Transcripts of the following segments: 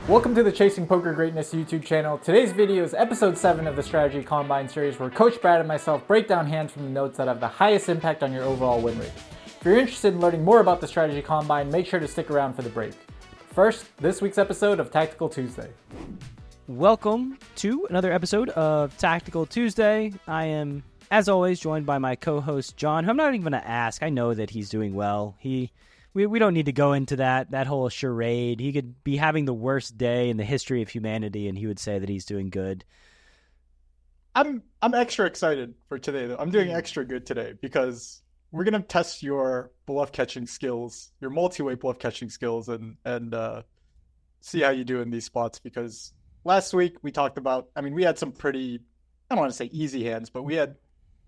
Welcome to the Chasing Poker Greatness YouTube channel. Today's video is episode 7 of the Strategy Combine series where Coach Brad and myself break down hands from the notes that have the highest impact on your overall win rate. If you're interested in learning more about the Strategy Combine, make sure to stick around for the break. First, this week's episode of Tactical Tuesday. Welcome to another episode of Tactical Tuesday. I am, as always, joined by my co-host John, who I'm not even going to ask. I know that he's doing well. We don't need to go into that whole charade. He could be having the worst day in the history of humanity, and he would say that he's doing good. I'm extra excited for today, though. I'm doing extra good today because we're gonna test your bluff catching skills, your multi-way bluff catching skills, and see how you do in these spots. Because last week we talked about, we had some pretty, I don't want to say easy hands, but we had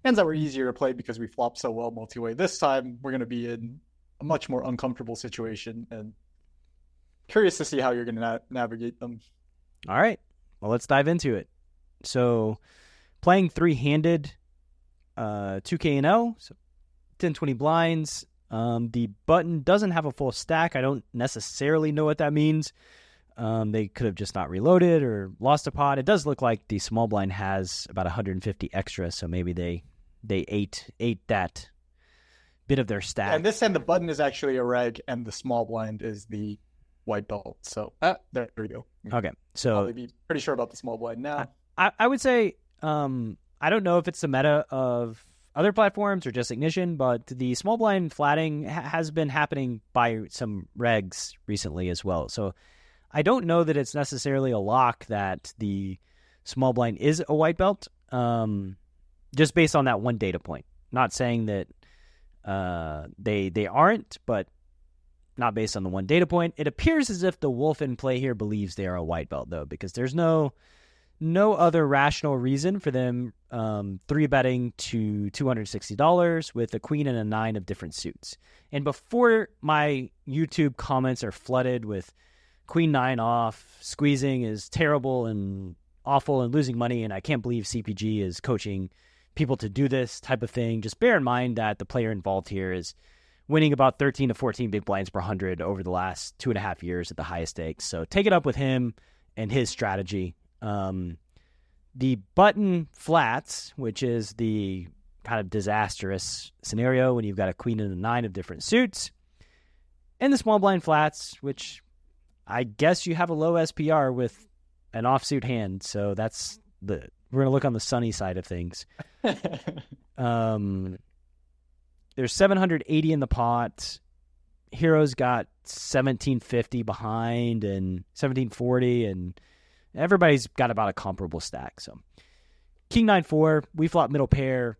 hands that were easier to play because we flopped so well multi-way. This time we're gonna be in a much more uncomfortable situation, and curious to see how you're going to navigate them. All right. Well, let's dive into it. So playing three-handed 2K&L, so 10-20 blinds. The button doesn't have a full stack. I don't necessarily know what that means. They could have just not reloaded or lost a pot. It does look like the small blind has about 150 extra, so maybe they ate that bit of their stack. And this time the button is actually a reg and the small blind is the white belt. So there we go. Okay. So probably be pretty sure about the small blind now. I would say I don't know if it's the meta of other platforms or just Ignition, but the small blind flatting has been happening by some regs recently as well. So I don't know that it's necessarily a lock that the small blind is a white belt, just based on that one data point. Not saying that they aren't, but not based on the one data point. It appears as if the wolf in play here believes they are a white belt, though, because there's no other rational reason for them 3-betting to $260 with a queen and a 9 of different suits. And before my YouTube comments are flooded with queen 9 off, squeezing is terrible and awful and losing money, and I can't believe CPG is coaching people to do this type of thing, just bear in mind that the player involved here is winning about 13 to 14 big blinds per 100 over the last 2.5 years at the highest stakes. So take it up with him and his strategy. The button flats, which is the kind of disastrous scenario when you've got a queen and a 9 of different suits, and the small blind flats, which I guess you have a low SPR with an offsuit hand. So we're going to look on the sunny side of things. There's 780 in the pot. Hero's got 1750 behind and 1740, and everybody's got about a comparable stack. So King 9-4, we flop middle pair.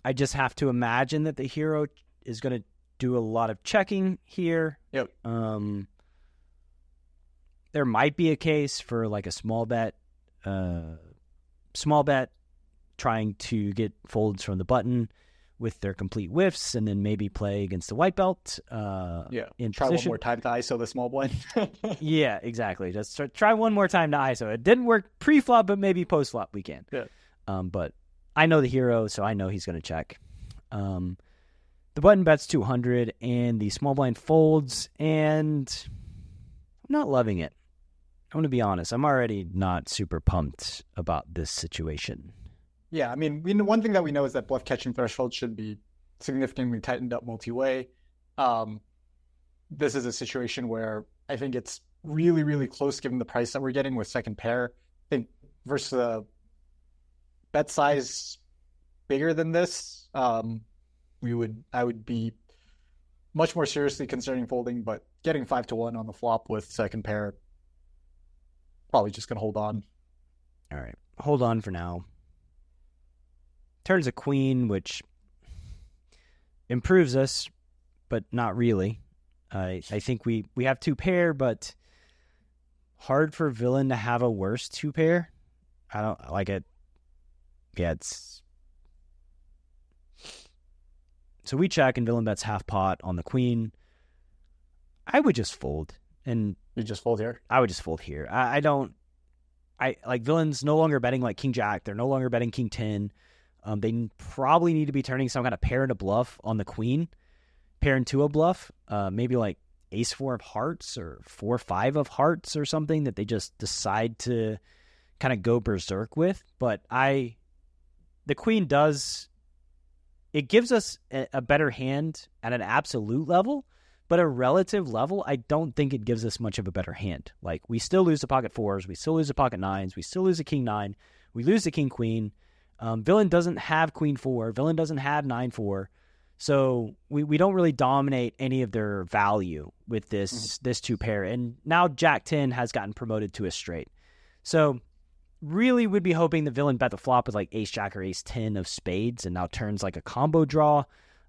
I just have to imagine that the hero is going to do a lot of checking here. Yep. There might be a case for like a small bet trying to get folds from the button with their complete whiffs and then maybe play against the white belt. In try position. One more time to ISO the small blind. Yeah, exactly. Just try one more time to ISO. It didn't work pre-flop, but maybe post-flop we can. Yeah. But I know the hero, so I know he's going to check. The button bets 200 and the small blind folds, and I'm not loving it. I'm going to be honest. I'm already not super pumped about this situation. Yeah, one thing that we know is that bluff catching threshold should be significantly tightened up multi-way. This is a situation where I think it's really, really close given the price that we're getting with second pair. I think versus a bet size bigger than this, I would be much more seriously considering folding, but getting 5-1 on the flop with second pair, probably just going to hold on. All right. Hold on for now. Turns a queen, which improves us, but not really. I think we have 2 pair, but hard for villain to have a worse 2 pair. I don't like it. Yeah, it's... So we check and villain bets half pot on the queen. I would just fold. And you just fold here? I would just fold here. I like villains no longer betting like King Jack. They're no longer betting King 10. They probably need to be turning some kind of pair into bluff on the queen, pair into a bluff, maybe like ace-4 of hearts or 4-5 of hearts or something that they just decide to kind of go berserk with. But the queen it gives us a better hand at an absolute level, but a relative level, I don't think it gives us much of a better hand. Like, we still lose the pocket 4s, we still lose the pocket 9s, we still lose the king 9, we lose the king queen. Villain doesn't have queen 4, villain doesn't have 9-4. So we don't really dominate any of their value with this two pair. And now Jack 10 has gotten promoted to a straight. So really would be hoping the villain bet the flop with like ace jack or ace 10 of spades and now turns like a combo draw.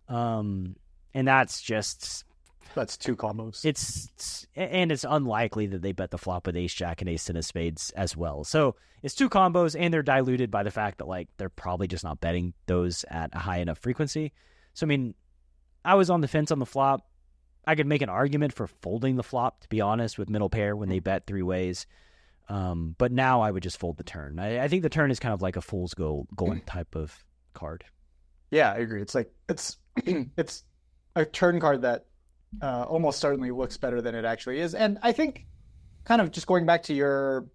And that's two combos. It's unlikely that they bet the flop with ace jack and ace 10 of spades as well. So it's two combos, and they're diluted by the fact that like they're probably just not betting those at a high enough frequency. So, I mean, I was on the fence on the flop. I could make an argument for folding the flop, to be honest, with middle pair when they bet three ways. But now I would just fold the turn. I think the turn is kind of like a fool's gold type of card. Yeah, I agree. It's like it's a turn card that almost certainly looks better than it actually is. And I think, kind of just going back to your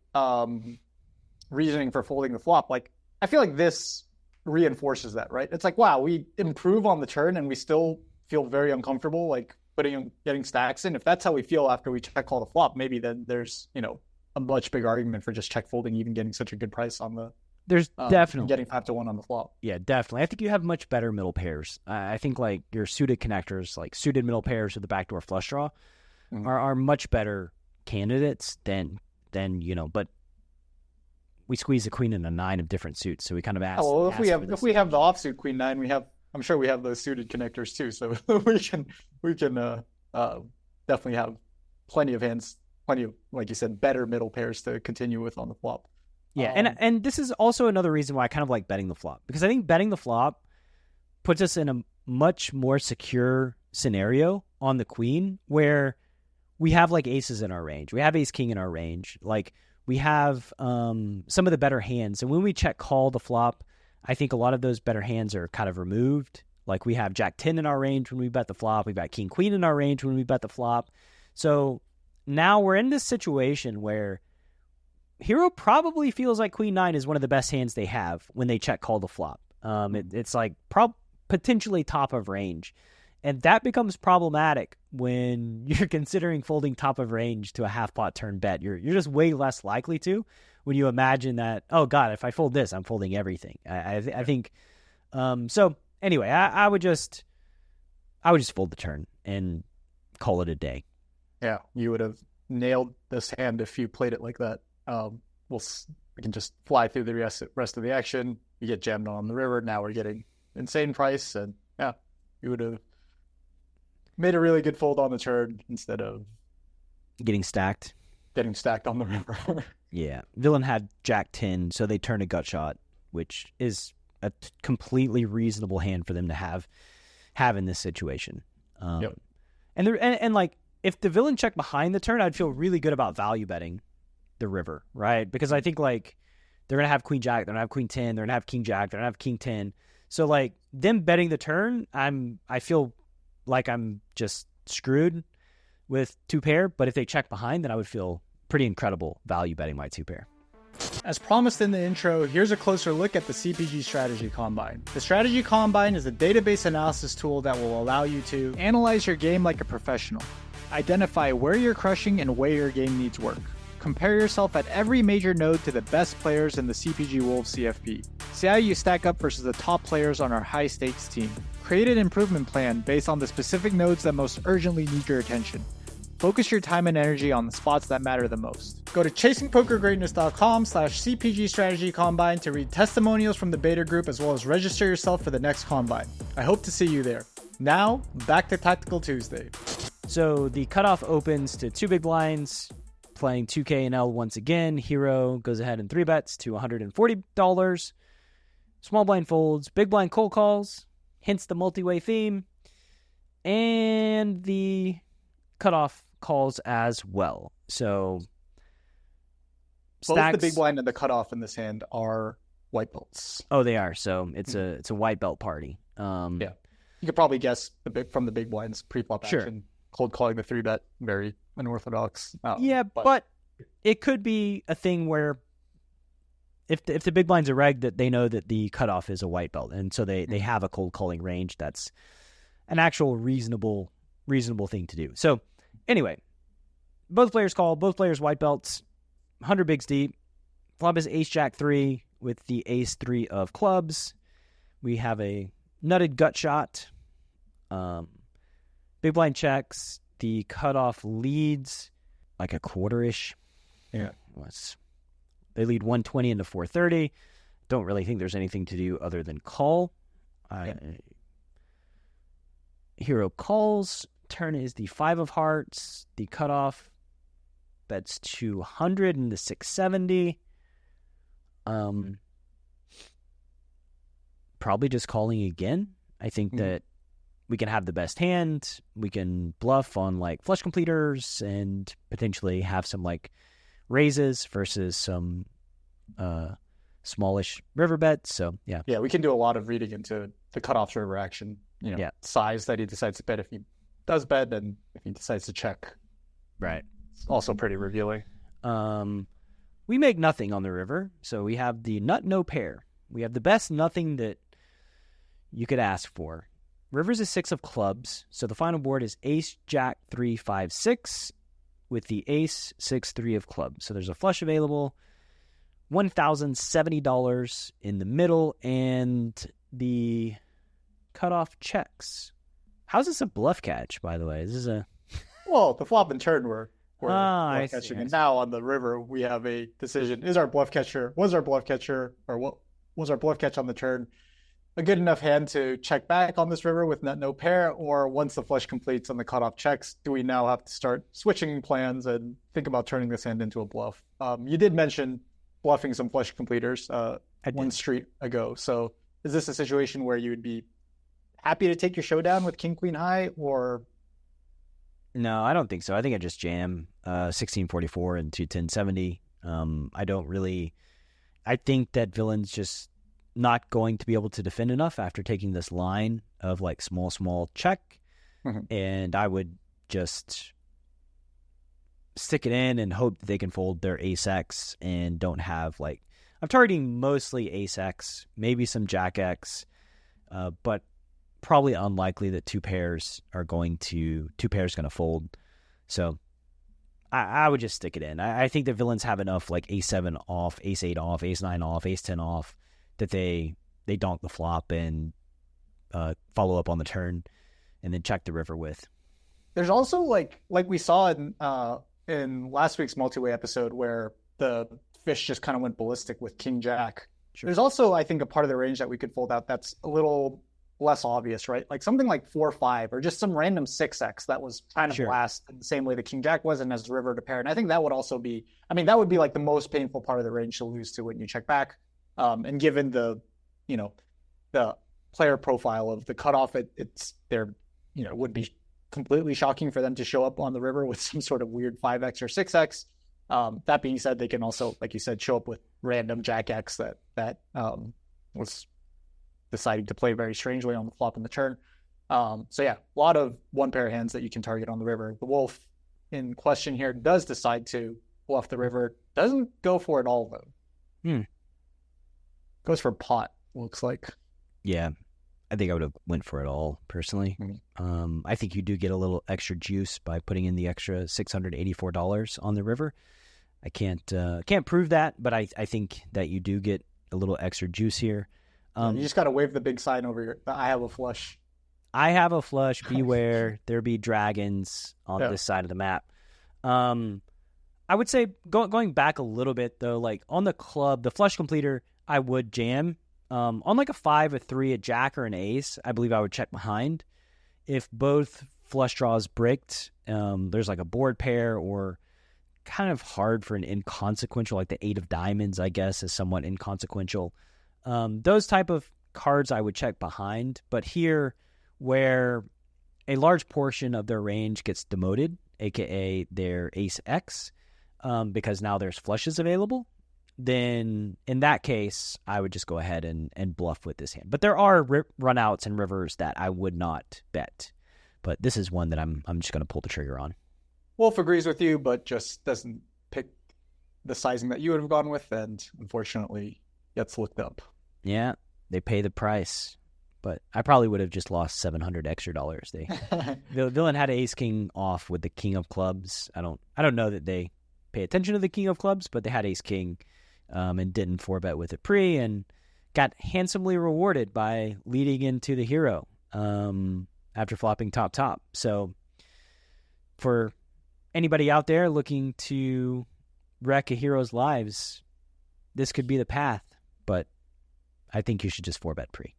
reasoning for folding the flop, like I feel like this reinforces that, right? It's like, wow, we improve on the turn and we still feel very uncomfortable like getting stacks in. If that's how we feel after we check call the flop, maybe then there's a much bigger argument for just check folding, even getting such a good price on the definitely getting 5-1 on the flop. Yeah, definitely. I think you have much better middle pairs. I think like your suited connectors, like suited middle pairs with the backdoor flush draw, are much better candidates than but we squeeze a queen in a 9 of different suits, so we kind of ask. Oh, well, if we have the offsuit queen 9, I'm sure we have those suited connectors too, so we can definitely have plenty of hands, plenty of, like you said, better middle pairs to continue with on the flop. Yeah, and this is also another reason why I kind of like betting the flop, because I think betting the flop puts us in a much more secure scenario on the queen, where we have like aces in our range, we have ace king in our range, like we have some of the better hands, and when we check call the flop, I think a lot of those better hands are kind of removed. Like we have jack 10 in our range when we bet the flop, we've got king queen in our range when we bet the flop. So now we're in this situation where Hero probably feels like queen 9 is one of the best hands they have when they check call the flop. It's like potentially top of range. And that becomes problematic when you're considering folding top of range to a half pot turn bet. You're just way less likely to when you imagine that, oh God, if I fold this, I'm folding everything. I think, so anyway, I would just fold the turn and call it a day. Yeah, you would have nailed this hand if you played it like that. We can just fly through the rest of the action. You get jammed on the river. Now we're getting insane price, and yeah, you would have made a really good fold on the turn instead of getting stacked on the river. Yeah, villain had jack 10, so they turn a gut shot, which is a completely reasonable hand for them to have in this situation. Yep. And like if the villain checked behind the turn, I'd feel really good about value betting the river, right? Because I think like they're gonna have queen jack, they're gonna have queen 10, they're gonna have king jack, they're gonna have king 10. So like them betting the turn, I feel like I'm just screwed with two pair. But if they check behind, then I would feel pretty incredible value betting my two pair. As promised in the intro, here's a closer look at the CPG Strategy Combine. The Strategy Combine is a database analysis tool that will allow you to analyze your game like a professional, identify where you're crushing and where your game needs work, compare yourself at every major node to the best players in the CPG Wolves CFP, see how you stack up versus the top players on our high-stakes team, create an improvement plan based on the specific nodes that most urgently need your attention. Focus your time and energy on the spots that matter the most. Go to chasingpokergreatness.com/CPG Strategy Combine to read testimonials from the beta group as well as register yourself for the next Combine. I hope to see you there. Now, back to Tactical Tuesday. So the cutoff opens to 2 big blinds, playing 2K and L once again. Hero goes ahead and 3-bets to $140. Small blind folds, big blind cold calls, hence the multi-way theme, and the cutoff calls as well. So both the big blind and the cutoff in this hand are white belts. Oh, they are. So it's a white belt party. Yeah, you could probably guess from the big blinds pre-flop action. cold calling the 3-bet, very unorthodox. But it could be a thing where if the big blind's a reg, that they know that the cutoff is a white belt, and so they have a cold calling range that's an actual reasonable thing to do. So anyway, both players call, both players white belts, 100 bigs deep. Flop is ace jack 3 with the ace 3 of clubs. We have a nutted gut shot. Big blind checks. The cutoff leads like a quarter-ish. Yeah. They lead 120 into 430. Don't really think there's anything to do other than call. Hero calls. Turn is the 5 of hearts. The cutoff bets 200 into 670. Probably just calling again. I think that we can have the best hand. We can bluff on like flush completers and potentially have some like raises versus some smallish river bets. So yeah, we can do a lot of reading into the cutoff river action. Size that he decides to bet if he does bet, and if he decides to check. Right. It's also pretty revealing. We make nothing on the river, so we have the nut no pair. We have the best nothing that you could ask for. River's a 6 of clubs, so the final board is ace jack 3 5 6 with the ace 6 3 of clubs. So there's a flush available, $1,070 in the middle, and the cutoff checks. How's this a bluff catch, by the way? Is this a the flop and turn were bluff catching, and now on the river we have a decision: was our bluff catcher, or what was our bluff catch on the turn a good enough hand to check back on this river with nut no pair, or once the flush completes and the cutoff checks, do we now have to start switching plans and think about turning this hand into a bluff? You did mention bluffing some flush completers one street ago, so is this a situation where you would be happy to take your showdown with king queen high, or? No, I don't think so. I think I just jam 1644 into 1070. I think that villain's just not going to be able to defend enough after taking this line of like small check. And I would just stick it in and hope that they can fold their ace X and don't have like, I'm targeting mostly ace X, maybe some jack X, but probably unlikely that two pairs going to fold. So I would just stick it in. I think the villains have enough like ace 7 off, ace 8 off, ace 9 off, ace 10 off that they donk the flop and follow up on the turn and then check the river with. There's also like we saw in last week's Multiway episode where the fish just kind of went ballistic with king jack. Sure. There's also, I think, a part of the range that we could fold out that's a little less obvious, right? Like something like 4-5 or just some random 6x that was kind of blast in the same way the king jack was and as the river to pair. And I think that would also be, that would be like the most painful part of the range to lose to when you check back. And given the player profile of the cutoff, it would be completely shocking for them to show up on the river with some sort of weird 5x or 6x. That being said, they can also, like you said, show up with random jack X that was deciding to play very strangely on the flop and the turn. So yeah, a lot of one pair hands that you can target on the river. The wolf in question here does decide to bluff the river. Doesn't go for it all though. Goes for pot, looks like. Yeah, I think I would have went for it all personally. I think you do get a little extra juice by putting in the extra $684 on the river. I can't prove that, but I think that you do get a little extra juice here. You just got to wave the big sign over your, I have a flush. I have a flush. Beware, there be dragons on this side of the map. I would say going back a little bit though, like on the club, the flush completer, I would jam. On like a 5, a 3, a jack, or an ace, I believe I would check behind. If both flush draws bricked, there's like a board pair or kind of hard for an inconsequential, like the 8 of diamonds, I guess, is somewhat inconsequential. Those type of cards I would check behind. But here, where a large portion of their range gets demoted, aka their ace X, because now there's flushes available, then in that case, I would just go ahead and bluff with this hand. But there are runouts and rivers that I would not bet. But this is one that I'm just going to pull the trigger on. Wolf agrees with you, but just doesn't pick the sizing that you would have gone with, and unfortunately gets looked up. Yeah, they pay the price. But I probably would have just lost $700 extra. The villain had ace king off with the king of clubs. I don't know that they pay attention to the king of clubs, but they had ace king and didn't 4-bet with it pre and got handsomely rewarded by leading into the hero after flopping top. So for anybody out there looking to wreck a hero's lives, this could be the path, but I think you should just 4-bet pre.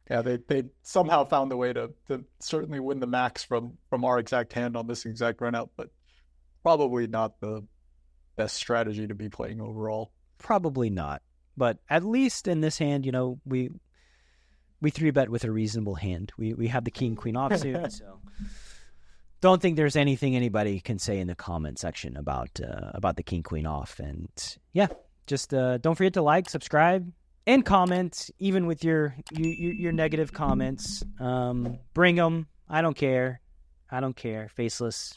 Yeah, they somehow found a way to certainly win the max from our exact hand on this exact run out, but probably not the best strategy to be playing overall. Probably not. But at least in this hand, we 3-bet with a reasonable hand. We have the king queen offsuit, so don't think there's anything anybody can say in the comment section about the king queen off. And yeah, just don't forget to like, subscribe, and comment, even with your negative comments. Bring them. I don't care. Faceless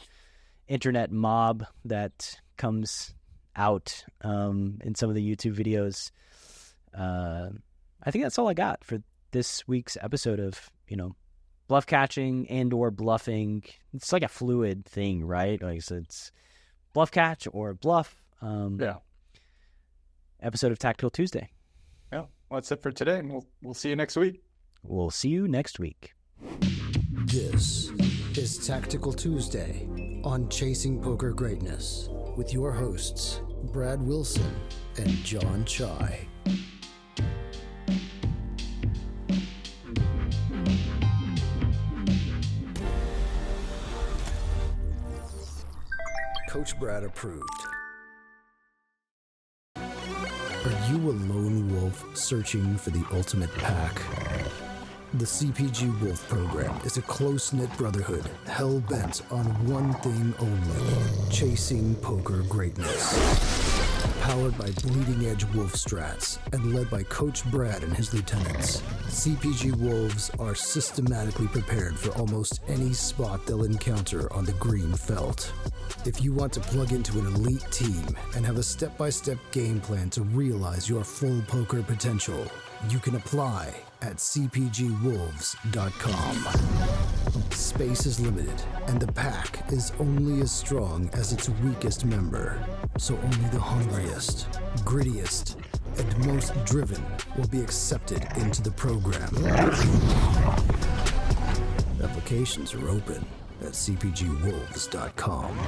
internet mob that comes out in some of the YouTube videos. I think that's all I got for this week's episode of, bluff catching and or bluffing. It's like a fluid thing, right? Like, so it's bluff catch or bluff. Yeah. Episode of Tactical Tuesday. Yeah. Well, that's it for today, and we'll see you next week. We'll see you next week. This is Tactical Tuesday on Chasing Poker Greatness with your hosts, Brad Wilson and John Chai. Coach Brad approved. Are you a lone wolf searching for the ultimate pack? The CPG Wolf program is a close-knit brotherhood hell-bent on one thing only: chasing poker greatness. Powered by bleeding-edge wolf strats and led by Coach Brad and his lieutenants, CPG Wolves are systematically prepared for almost any spot they'll encounter on the green felt. If you want to plug into an elite team and have a step-by-step game plan to realize your full poker potential, you can apply at cpgwolves.com. Space is limited, and the pack is only as strong as its weakest member. So only the hungriest, grittiest, and most driven will be accepted into the program. Applications are open at cpgwolves.com.